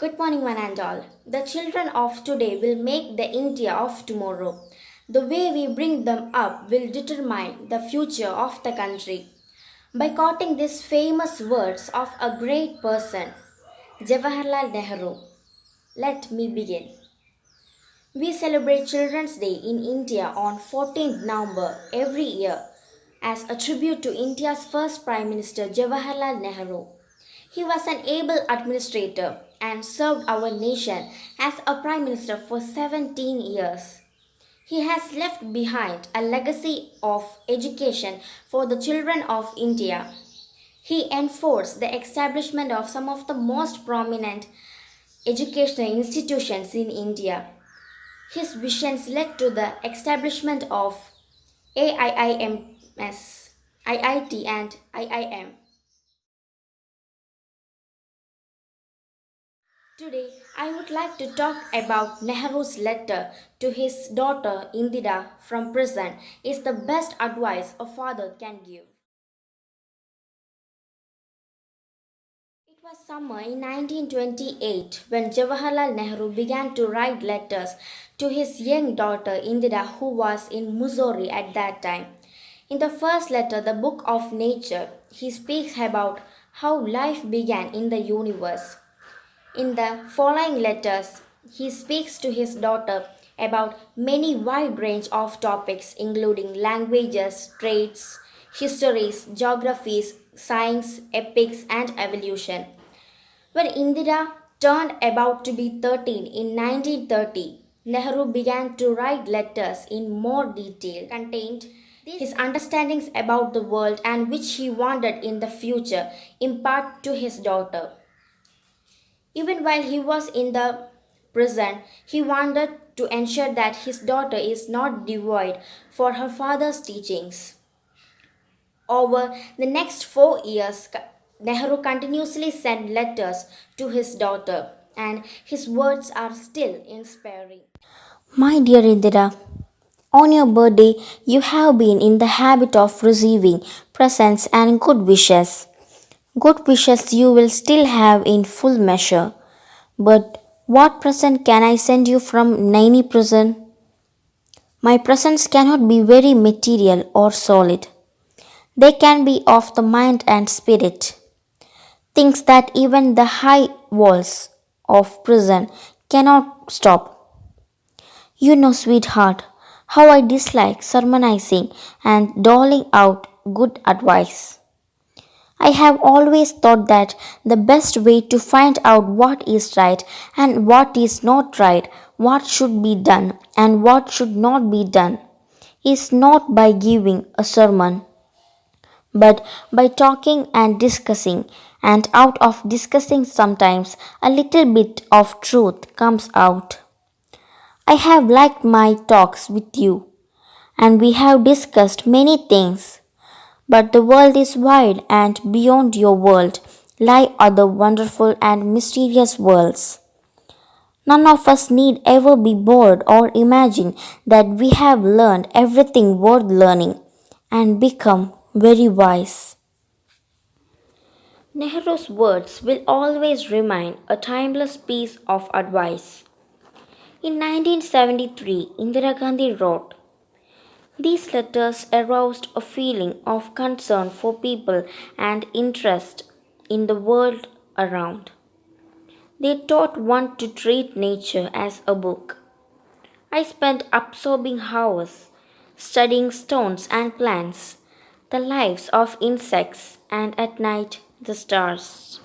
Good morning, one and all. The children of today will make the India of tomorrow. The way we bring them up will determine the future of the country. By quoting these famous words of a great person, Jawaharlal Nehru, let me begin. We celebrate Children's Day in India on 14th November every year as a tribute to India's first Prime Minister Jawaharlal Nehru. He was an able administrator and served our nation as a Prime Minister for 17 years. He has left behind a legacy of education for the children of India. He enforced the establishment of some of the most prominent educational institutions in India. His visions led to the establishment of AIIMS, IIT, and IIM. Today, I would like to talk about Nehru's letter to his daughter Indira from prison is the best advice a father can give. It was summer in 1928 when Jawaharlal Nehru began to write letters to his young daughter Indira, who was in Missouri at that time. In the first letter, The Book of Nature, he speaks about how life began in the universe. In the following letters, he speaks to his daughter about many wide range of topics including languages, traits, histories, geographies, science, epics and evolution. When Indira turned about to be 13 in 1930, Nehru began to write letters in more detail contained his understandings about the world and which he wanted in the future impart to his daughter. Even while he was in the prison, he wanted to ensure that his daughter is not devoid for her father's teachings. Over the next 4 years, Nehru continuously sent letters to his daughter, and his words are still inspiring. My dear Indira, on your birthday, you have been in the habit of receiving presents and good wishes. Good wishes you will still have in full measure. But what present can I send you from Naini prison? My presents cannot be very material or solid. They can be of the mind and spirit. Things that even the high walls of prison cannot stop. You know, sweetheart, how I dislike sermonizing and doling out good advice. I have always thought that the best way to find out what is right and what is not right, what should be done and what should not be done, is not by giving a sermon, but by talking and discussing. And out of discussing, sometimes a little bit of truth comes out. I have liked my talks with you, and we have discussed many things. But the world is wide, and beyond your world lie other wonderful and mysterious worlds. None of us need ever be bored or imagine that we have learned everything worth learning and become very wise. Nehru's words will always remain a timeless piece of advice. In 1973, Indira Gandhi wrote, these letters aroused a feeling of concern for people and interest in the world around. They taught one to treat nature as a book. I spent absorbing hours studying stones and plants, the lives of insects, and at night the stars.